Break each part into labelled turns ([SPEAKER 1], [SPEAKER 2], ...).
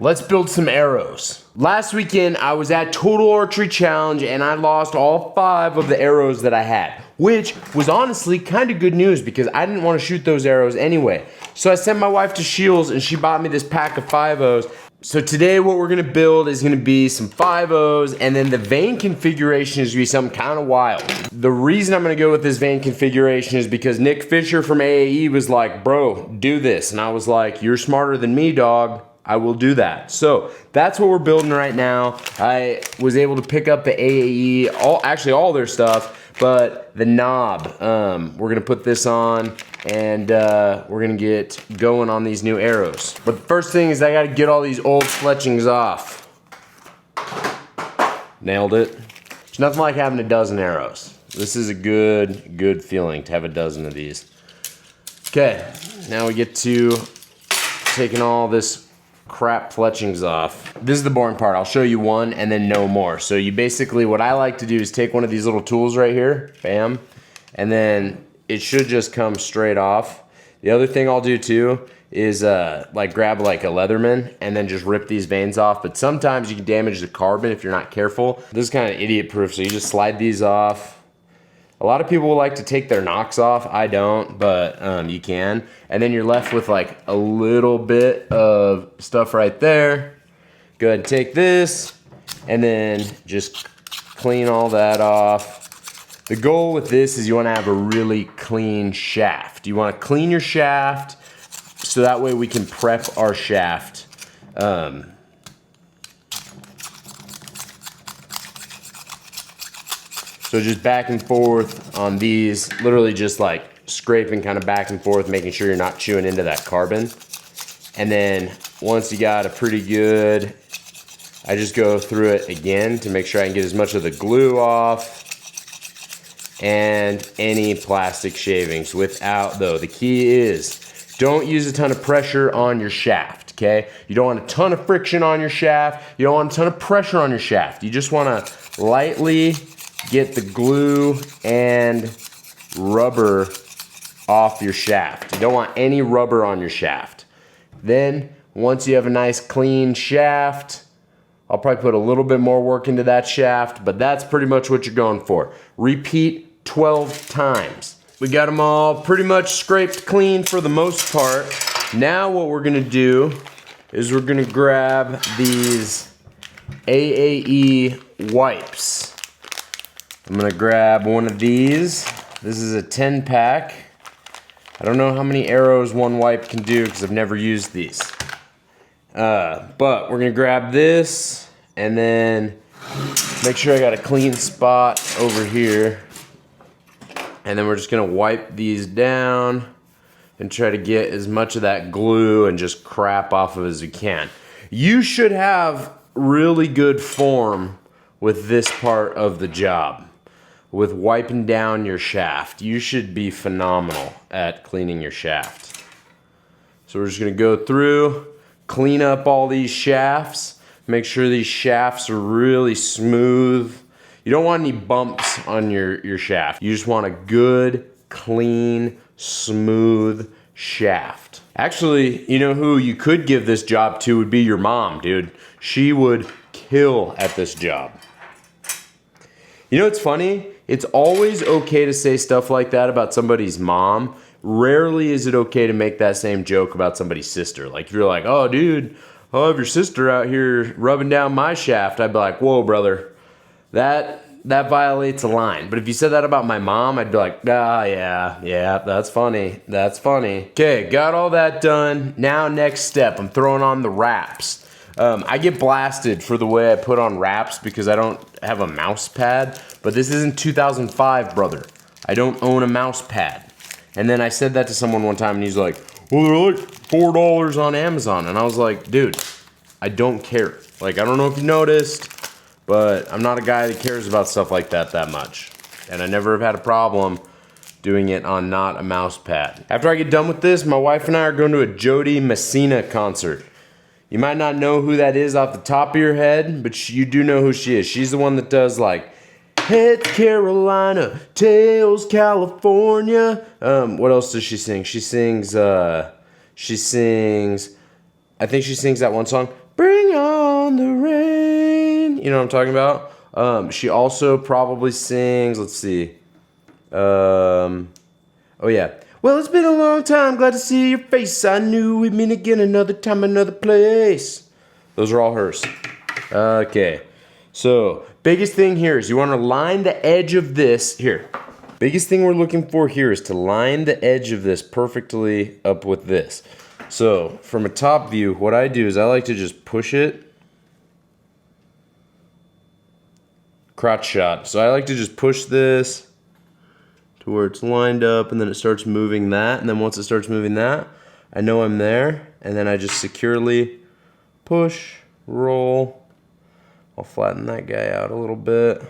[SPEAKER 1] Let's build some arrows. Last weekend, I was at Total Archery Challenge and I lost all 5 of the arrows that I had, which was honestly kind of good news because I didn't want to shoot those arrows anyway. So I sent my wife to Shields and she bought me this pack of 5.0s. So today what we're gonna build is gonna be some 5.0s, and then the vane configuration is gonna be something kind of wild. The reason I'm gonna go with this vane configuration is because Nick Fisher from AAE was like, bro, do this. And I was like, you're smarter than me, dog. I will do that. So that's what we're building right now. I was able to pick up the AAE, all their stuff, but the knob, we're gonna put this on and we're gonna get going on these new arrows. But the first thing is I gotta get all these old fletchings off. Nailed it. There's nothing like having a dozen arrows. This is a good feeling to have a dozen of these. Okay, now we get to taking all this crap fletchings off. This is the boring part. I'll show you one and then no more. So you basically, what I like to do is take one of these little tools right here, bam, and then it should just come straight off. The other thing I'll do too is like grab like a Leatherman and then just rip these vanes off. But sometimes you can damage the carbon if you're not careful. This is kind of idiot proof, so you just slide these off. A lot of people like to take their nocks off. I don't, but you can. And then you're left with like a little bit of stuff right there. Go ahead and take this and then just clean all that off. The goal with this is you want to have a really clean shaft. You want to clean your shaft so that way we can prep our shaft. So just back and forth on these, literally just like scraping kind of back and forth, making sure you're not chewing into that carbon. And then once you got a pretty good, I just go through it again to make sure I can get as much of the glue off and any plastic shavings without though. The key is don't use a ton of pressure on your shaft, okay? You don't want a ton of friction on your shaft. You don't want a ton of pressure on your shaft. You just wanna lightly get the glue and rubber off your shaft. You don't want any rubber on your shaft. Then, once you have a nice clean shaft, I'll probably put a little bit more work into that shaft, but that's pretty much what you're going for. Repeat 12 times. We got them all pretty much scraped clean for the most part. Now what we're gonna do is we're gonna grab these AAE wipes. I'm gonna grab one of these. This is a 10 pack. I don't know how many arrows one wipe can do because I've never used these. But we're gonna grab this and then make sure I got a clean spot over here. And then we're just gonna wipe these down and try to get as much of that glue and just crap off of as we can. You should have really good form with this part of the job. With wiping down your shaft. You should be phenomenal at cleaning your shaft. So we're just gonna go through, clean up all these shafts, make sure these shafts are really smooth. You don't want any bumps on your shaft. You just want a good, clean, smooth shaft. Actually, you know who you could give this job to would be your mom, dude. She would kill at this job. You know what's funny? It's always okay to say stuff like that about somebody's mom. Rarely is it okay to make that same joke about somebody's sister. Like if you're like, oh dude, I'll have your sister out here rubbing down my shaft. I'd be like, whoa brother, that violates a line. But if you said that about my mom, I'd be like, ah yeah, that's funny. That's funny. Okay, got all that done. Now next step, I'm throwing on the wraps. I get blasted for the way I put on wraps because I don't have a mouse pad, but this isn't 2005, brother. I don't own a mouse pad. And then I said that to someone one time and he's like, well, they're like $4 on Amazon. And I was like, dude, I don't care. Like, I don't know if you noticed, but I'm not a guy that cares about stuff like that much. And I never have had a problem doing it on not a mouse pad. After I get done with this, my wife and I are going to a Jody Messina concert. You might not know who that is off the top of your head, but you do know who she is. She's the one that does like Head Carolina, Tails California. What else does she sing? She sings, I think she sings that one song, Bring on the rain. You know what I'm talking about? She also probably sings, let's see. Oh yeah. Well, it's been a long time. Glad to see your face. I knew we'd meet again another time, another place. Those are all hers. Okay. So, biggest thing here is you want to line the edge of this. Here. Biggest thing we're looking for here is to line the edge of this perfectly up with this. So, from a top view, what I do is I like to just push it. Crotch shot. So I like to just push this to where it's lined up, and then it starts moving that, and then once it starts moving that, I know I'm there, and then I just securely push, roll. I'll flatten that guy out a little bit,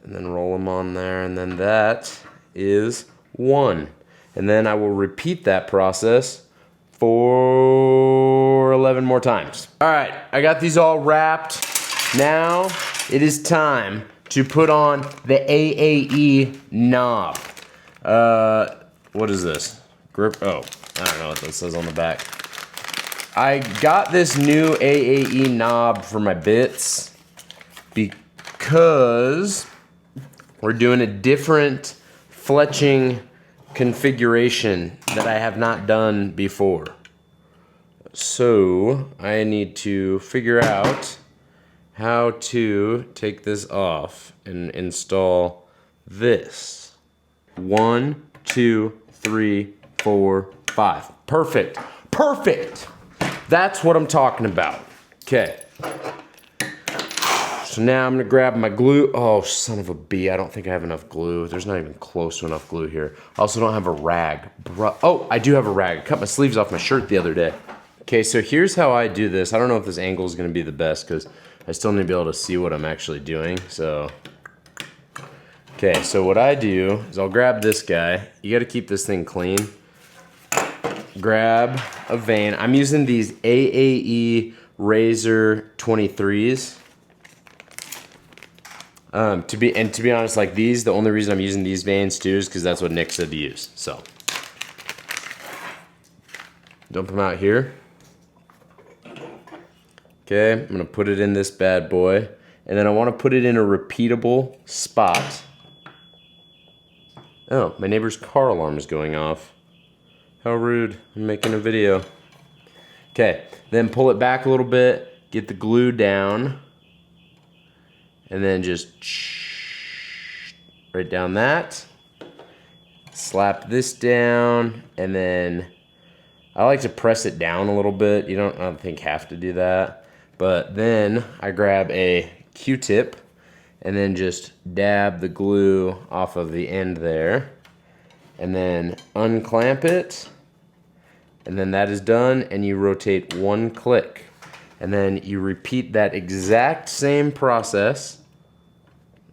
[SPEAKER 1] and then roll him on there, and then that is 1. And then I will repeat that process for 11 more times. All right, I got these all wrapped. Now it is time to put on the AAE knob. What is this? Grip, oh, I don't know what this says on the back. I got this new AAE knob for my bits because we're doing a different fletching configuration that I have not done before. So I need to figure out how to take this off and install this. 1, 2, 3, 4, 5. Perfect. Perfect. That's what I'm talking about. Okay. So now I'm gonna grab my glue. Oh, son of a bee, I don't think I have enough glue. There's not even close to enough glue here. I also don't have a rag. Oh, I do have a rag. I cut my sleeves off my shirt the other day. Okay, so here's how I do this. I don't know if this angle is gonna be the best because I still need to be able to see what I'm actually doing, so. Okay, so what I do is I'll grab this guy. You gotta keep this thing clean. Grab a vein. I'm using these AAE Razor 23s. To be honest, like these, the only reason I'm using these veins too is because that's what Nick said to use. So, dump them out here. Okay, I'm gonna put it in this bad boy, and then I want to put it in a repeatable spot. Oh, my neighbor's car alarm is going off. How rude! I'm making a video. Okay, then pull it back a little bit, get the glue down. And then just right down that. Slap this down, and then I like to press it down a little bit. I don't think have to do that. But then I grab a Q-tip and then just dab the glue off of the end there. And then unclamp it. And then that is done, and you rotate 1 click. And then you repeat that exact same process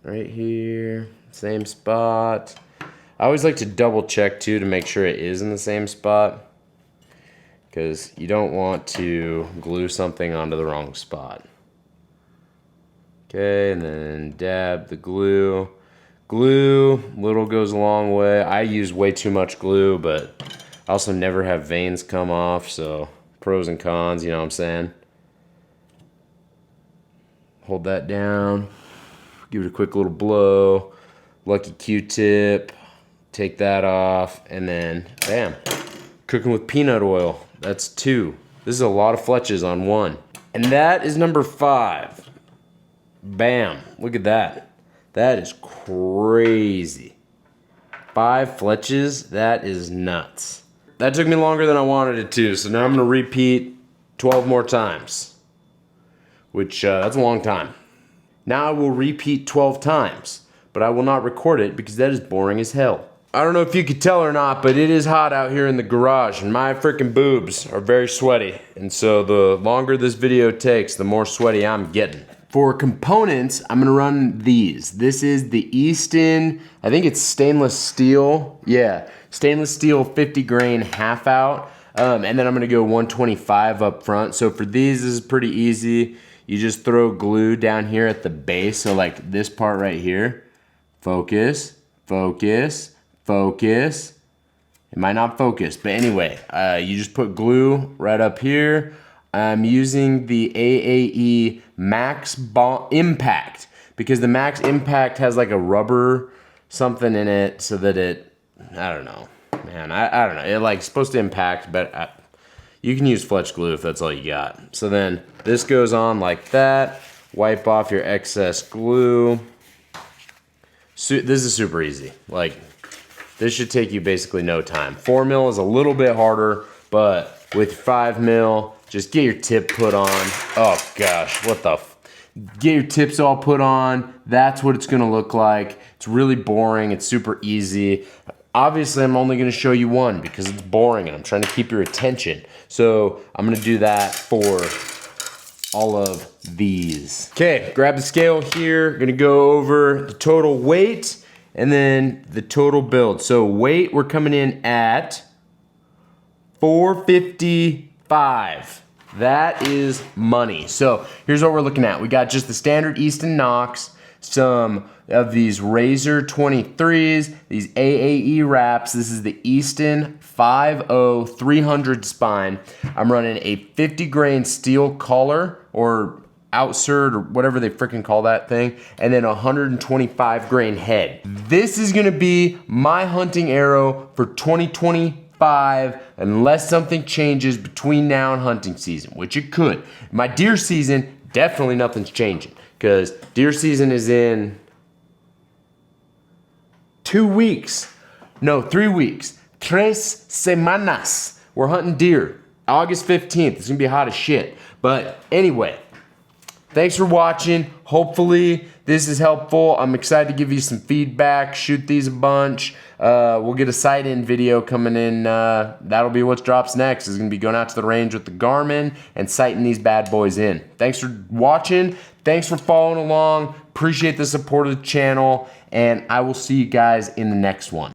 [SPEAKER 1] right here, same spot. I always like to double check too to make sure it is in the same spot, because you don't want to glue something onto the wrong spot. Okay, and then dab the glue. Glue, little goes a long way. I use way too much glue, but I also never have veins come off, so pros and cons, you know what I'm saying? Hold that down, give it a quick little blow, lucky Q-tip, take that off, and then bam, cooking with peanut oil. That's 2. This is a lot of fletches on 1. And that is number 5. Bam, look at that. That is crazy. 5 fletches, that is nuts. That took me longer than I wanted it to, so now I'm gonna repeat 12 more times, which that's a long time. Now I will repeat 12 times, but I will not record it because that is boring as hell. I don't know if you could tell or not, but it is hot out here in the garage, and my freaking boobs are very sweaty. And so the longer this video takes, the more sweaty I'm getting. For components, I'm gonna run these. This is the Easton, I think it's stainless steel. Yeah, stainless steel 50 grain half out. And then I'm gonna go 125 up front. So for these, this is pretty easy. You just throw glue down here at the base. So like this part right here. Focus, focus, focus. It might not focus, but anyway, you just put glue right up here. I'm using the AAE Max Impact because the Max Impact has like a rubber something in it so that it, I don't know, man, I don't know. It like supposed to impact, but you can use Fletch glue if that's all you got. So then this goes on like that. Wipe off your excess glue. This is super easy. Like, this should take you basically no time. 4 mil is a little bit harder, but with 5 mil, just get your tip put on. Oh gosh, what the get your tips all put on. That's what it's gonna look like. It's really boring, it's super easy. Obviously, I'm only gonna show you one because it's boring and I'm trying to keep your attention. So I'm gonna do that for all of these. Okay, grab the scale here. Gonna go over the total weight and then the total build. So weight, we're coming in at 455. That is money. So here's what we're looking at. We got just the standard Easton Knox, some of these Razor 23s, these AAE wraps. This is the Easton 5.0 300 spine. I'm running a 50 grain steel collar or outsert or whatever they freaking call that thing, and then 125 grain head. This is gonna be my hunting arrow for 2025 unless something changes between now and hunting season, which it could. My deer season, definitely nothing's changing because deer season is in 2 weeks. No, 3 weeks. 3 semanas. We're hunting deer. August 15th. It's gonna be hot as shit. But anyway, thanks for watching. Hopefully this is helpful. I'm excited to give you some feedback. Shoot these a bunch. We'll get a sight-in video coming in. That'll be what drops next. Is gonna be going out to the range with the Garmin and sighting these bad boys in. Thanks for watching. Thanks for following along. Appreciate the support of the channel. And I will see you guys in the next one.